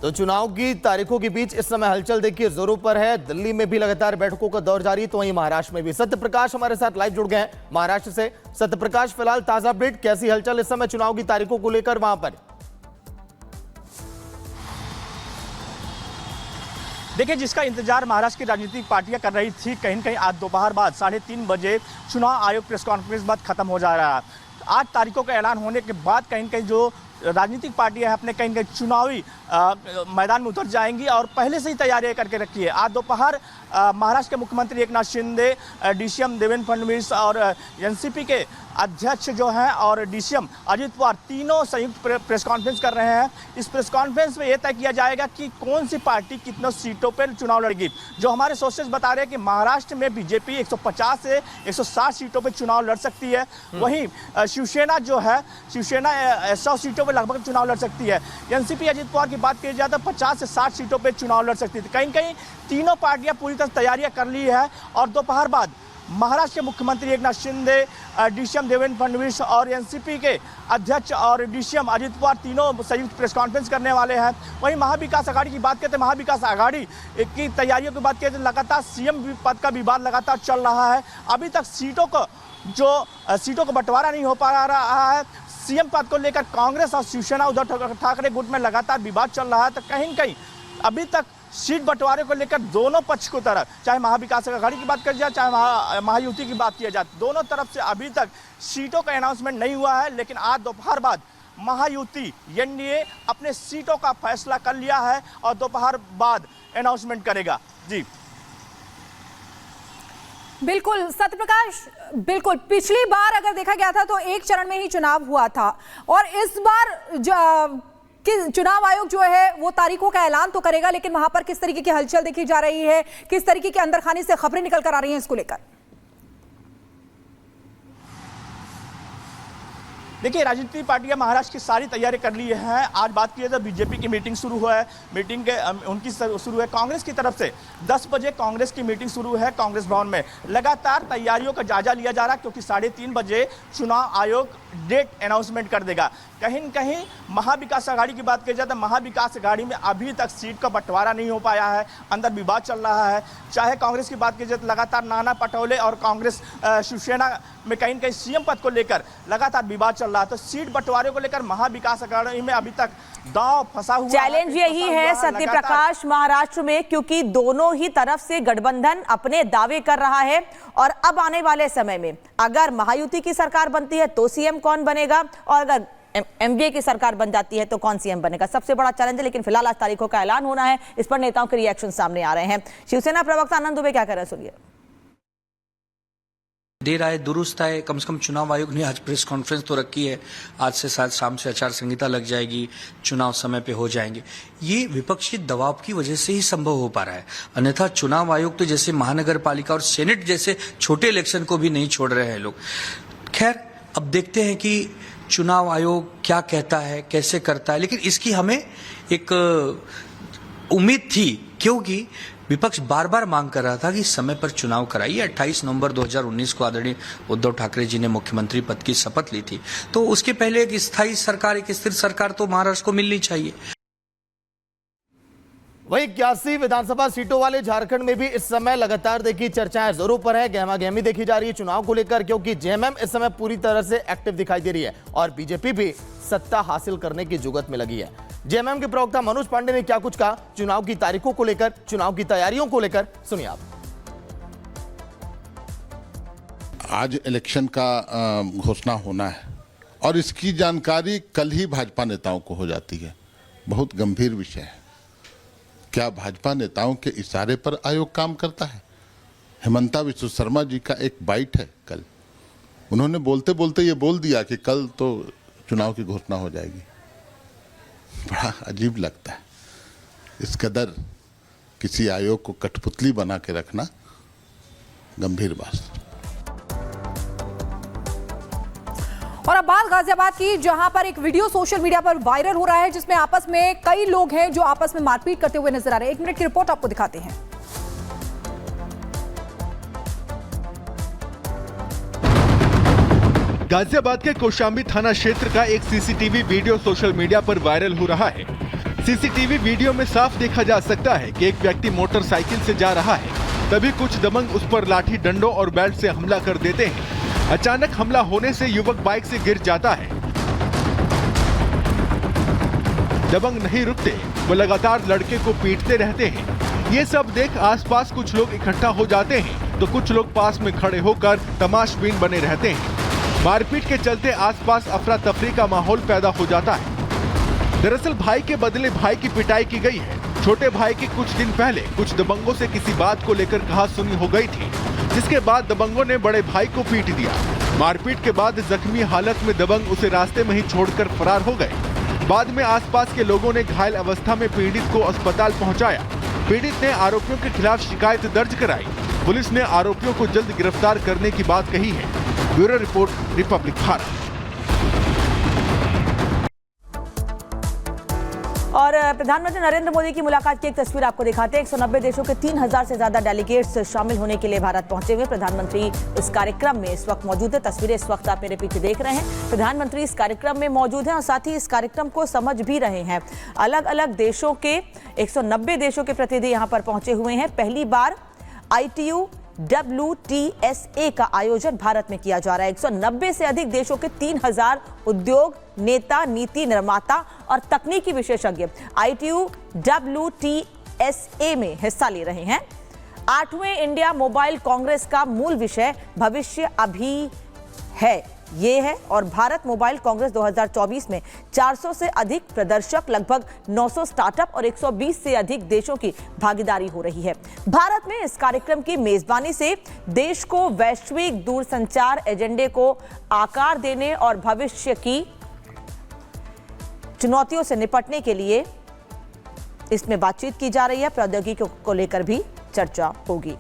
तो चुनाव की तारीखों के बीच इस समय हलचल देखिए जोरों पर है। दिल्ली में भी लगातार बैठकों का दौर जारी, तो वहीं महाराष्ट्र में भी। सत्यप्रकाश हमारे साथ लाइव जुड़ गए हैं महाराष्ट्र से। सत्यप्रकाश, फिलहाल ताजा अपडेट, कैसी हलचल इस समय चुनाव की तारीखों को लेकर वहां पर? देखिए, जिसका इंतजार महाराष्ट्र की राजनीतिक पार्टियां कर रही थी, कहीं न कहीं आज दोपहर बाद 3:30 बजे चुनाव आयोग प्रेस कॉन्फ्रेंस बाद खत्म हो जा रहा है। 8 तारीखों का ऐलान होने के बाद कहीं न कहीं जो राजनीतिक पार्टियां हैं अपने कहीं न कहीं चुनावी मैदान में उतर जाएंगी और पहले से ही तैयारियां करके रखी है। आज दोपहर महाराष्ट्र के मुख्यमंत्री एकनाथ शिंदे, डीसीएम देवेंद्र फडणवीस और एनसीपी के अध्यक्ष जो हैं और डीसीएम अजित पवार तीनों संयुक्त प्रेस कॉन्फ्रेंस कर रहे हैं। इस प्रेस कॉन्फ्रेंस में यह तय किया जाएगा कि कौन सी पार्टी कितनों सीटों पर चुनाव लड़ेगी। जो हमारे सोर्सेज बता रहे हैं कि महाराष्ट्र में बीजेपी 150 से 160 सीटों पर चुनाव लड़ सकती है। वहीं शिवसेना जो है, शिवसेना 100 सीटों पर लगभग चुनाव लड़ सकती है। एनसीपी अजित पवार की बात की जाए तो 50 से 60 सीटों पर चुनाव लड़ सकती थी। कहीं कहीं तीनों पार्टियां पूरी तरह तैयारियां कर ली है और दोपहर बाद महाराष्ट्र के मुख्यमंत्री एकनाथ शिंदे, डीसीएम देवेंद्र फडणवीस और एनसीपी के अध्यक्ष और डीसीएम अजित पवार तीनों संयुक्त प्रेस कॉन्फ्रेंस करने वाले हैं। वहीं महाविकास आघाड़ी की बात करते हैं, महाविकास आघाड़ी की तैयारियों की बात करते हैं, लगातार सीएम पद का विवाद लगातार चल रहा है। अभी तक सीटों का बंटवारा नहीं हो पा रहा है। सीएम पद को लेकर कांग्रेस और शिवसेना, उद्धव ठाकरे गुट में लगातार विवाद चल रहा है। तो कहीं न कहीं अभी तक सीट बंटवारे को लेकर दोनों पक्ष को तरफ, चाहे महाविकास आघाड़ी की बात की जाए, चाहे महायुति की बात की जाए, दोनों तरफ से अभी तक सीटों का अनाउंसमेंट नहीं हुआ है। लेकिन आज दोपहर बाद महायुति एनडीए अपने सीटों का फैसला कर लिया है और दोपहर बाद अनाउंसमेंट करेगा। जी बिल्कुल सत्यप्रकाश, बिल्कुल पिछली बार अगर देखा गया था तो एक चरण में ही चुनाव हुआ था और इस बार कि चुनाव आयोग जो है वो तारीखों का ऐलान तो करेगा, लेकिन वहां पर किस तरीके की हलचल देखी जा रही है, किस तरीके की अंदरखानी से खबरें निकल कर आ रही हैं इसको लेकर? देखिए, राजनीतिक पार्टियां महाराष्ट्र की सारी तैयारी कर ली हैं। आज बात की जाए तो बीजेपी की मीटिंग शुरू हुआ है, मीटिंग के उनकी शुरू है। कांग्रेस की तरफ से 10 बजे कांग्रेस की मीटिंग शुरू है कांग्रेस भवन में। लगातार तैयारियों का जायजा लिया जा रहा है क्योंकि 3:30 बजे चुनाव आयोग डेट अनाउंसमेंट कर देगा। कहीं न कहीं महाविकास आघाड़ी की बात की जाए तो महाविकास आघाड़ी में अभी तक सीट का बंटवारा नहीं हो पाया है, अंदर विवाद चल रहा है। चाहे कांग्रेस की बात की जाए तो लगातार नाना पटोले और कांग्रेस शिवसेना में कहीं न कहीं सीएम पद को लेकर लगातार विवाद चल रहा है। तो सीट बंटवारे को लेकर महाविकास आघाड़ी में अभी तक दांव फंसा हुआ है। चैलेंज यही है सत्यप्रकाश महाराष्ट्र में, क्योंकि दोनों ही तरफ से गठबंधन अपने दावे कर रहा है और अब आने वाले समय में अगर महायुति की सरकार बनती है तो सीएम कौन बनेगा और अगर एनडीए की सरकार बन जाती है तो कौन सीएम बनेगा, सबसे बड़ा चैलेंज है। लेकिन फिलहाल आज तारीखों का ऐलान होना है, इस पर नेताओं के रिएक्शन सामने आ रहे हैं। शिवसेना प्रवक्ता आनंद दुबे क्या कह रहे हैं, सुनिए। देर आए दुरुस्त आए, कम से कम चुनाव आयोग ने आज प्रेस कॉन्फ्रेंस तो रखी है। आज से शायद शाम से आचार संहिता लग जाएगी, चुनाव समय पे हो जाएंगे। ये विपक्षी दबाव की वजह से ही संभव हो पा रहा है, अन्यथा चुनाव आयोग तो जैसे महानगर पालिका और सेनेट जैसे छोटे इलेक्शन को भी नहीं छोड़ रहे हैं लोग। खैर, अब देखते हैं कि चुनाव आयोग क्या कहता है, कैसे करता है। लेकिन इसकी हमें एक उम्मीद थी, क्योंकि विपक्ष बार बार मांग कर रहा था कि समय पर चुनाव कराइए। 28 नवंबर 2019 को आदरणीय उद्धव ठाकरे जी ने मुख्यमंत्री पद की शपथ ली थी, तो उसके पहले एक स्थायी सरकार, एक स्थिर सरकार तो महाराष्ट्र को मिलनी चाहिए। वहीं 81 विधानसभा सीटों वाले झारखंड में भी इस समय लगातार देखिए चर्चाएं जोरों पर है, गहमा गहमी देखी जा रही है चुनाव को लेकर, क्योंकि जेएमएम इस समय पूरी तरह से एक्टिव दिखाई दे रही है और बीजेपी भी सत्ता हासिल करने की जुगत में लगी है। जेएमएम के प्रवक्ता मनोज पांडे ने क्या कुछ कहा चुनाव की तारीखों को लेकर, चुनाव की तैयारियों को लेकर, सुनिए आप। आज इलेक्शन का घोषणा होना है और इसकी जानकारी कल ही भाजपा नेताओं को हो जाती है। बहुत गंभीर विषय है। क्या भाजपा नेताओं के इशारे पर आयोग काम करता है? हेमंता विश्व शर्मा जी का एक बाइट है कल, उन्होंने बोलते बोलते ये बोल दिया कि कल तो चुनाव की घोषणा हो जाएगी। बड़ा अजीब लगता है। इस कदर किसी आयोग को कठपुतली बना के रखना गंभीर बात। और अब बात गाजियाबाद की, जहां पर एक वीडियो सोशल मीडिया पर वायरल हो रहा है जिसमें आपस में कई लोग हैं जो आपस में मारपीट करते हुए नजर आ रहे हैं। 1 मिनट की रिपोर्ट आपको दिखाते हैं। गाजियाबाद के कौशाम्बी थाना क्षेत्र का एक सीसीटीवी वीडियो सोशल मीडिया पर वायरल हो रहा है। सीसीटीवी वीडियो में साफ देखा जा सकता है कि एक व्यक्ति मोटरसाइकिल से जा रहा है, तभी कुछ दबंग उस पर लाठी डंडों और बेल्ट से हमला कर देते हैं। अचानक हमला होने से युवक बाइक से गिर जाता है। दबंग नहीं रुकते, वो लगातार लड़के को पीटते रहते हैं। ये सब देख आसपास कुछ लोग इकट्ठा हो जाते हैं, तो कुछ लोग पास में खड़े होकर तमाशबीन बने रहते हैं। मारपीट के चलते आसपास अफरा तफरी का माहौल पैदा हो जाता है। दरअसल भाई के बदले भाई की पिटाई की गई है। छोटे भाई की कुछ दिन पहले कुछ दबंगों से किसी बात को लेकर कहासुनी हो गई थी, जिसके बाद दबंगों ने बड़े भाई को पीट दिया। मारपीट के बाद जख्मी हालत में दबंग उसे रास्ते में ही छोड़कर फरार हो गए। बाद में आसपास के लोगों ने घायल अवस्था में पीड़ित को अस्पताल पहुंचाया। पीड़ित ने आरोपियों के खिलाफ शिकायत दर्ज कराई। पुलिस ने आरोपियों को जल्द गिरफ्तार करने की बात कही है। Bureau report, Republic Bharat. और प्रधानमंत्री नरेंद्र मोदी की मुलाकात की एक तस्वीर आपको दिखाते हैं। 190 देशों के 3000 से ज्यादा डेलीगेट्स शामिल होने के लिए भारत पहुंचे हुए। प्रधानमंत्री इस कार्यक्रम में इस वक्त मौजूद है। तस्वीरें इस वक्त आप मेरे पीछे देख रहे हैं। प्रधानमंत्री इस कार्यक्रम में मौजूद हैं और साथ ही इस कार्यक्रम को समझ भी रहे हैं। अलग अलग देशों के 190 देशों के प्रतिनिधि यहाँ पर पहुंचे हुए हैं। पहली बार ITU WTSA का आयोजन भारत में किया जा रहा है। 190 से अधिक देशों के 3000 उद्योग नेता, नीति निर्माता और तकनीकी विशेषज्ञ ITU WTSA में हिस्सा ले रहे हैं। 8वें इंडिया मोबाइल कांग्रेस का मूल विषय भविष्य अभी है, ये है। और भारत मोबाइल कांग्रेस 2024 में 400 से अधिक प्रदर्शक, लगभग 900 स्टार्टअप और 120 से अधिक देशों की भागीदारी हो रही है। भारत में इस कार्यक्रम की मेजबानी से देश को वैश्विक दूरसंचार एजेंडे को आकार देने और भविष्य की चुनौतियों से निपटने के लिए इसमें बातचीत की जा रही है। प्रौद्योगिकी को लेकर भी चर्चा होगी।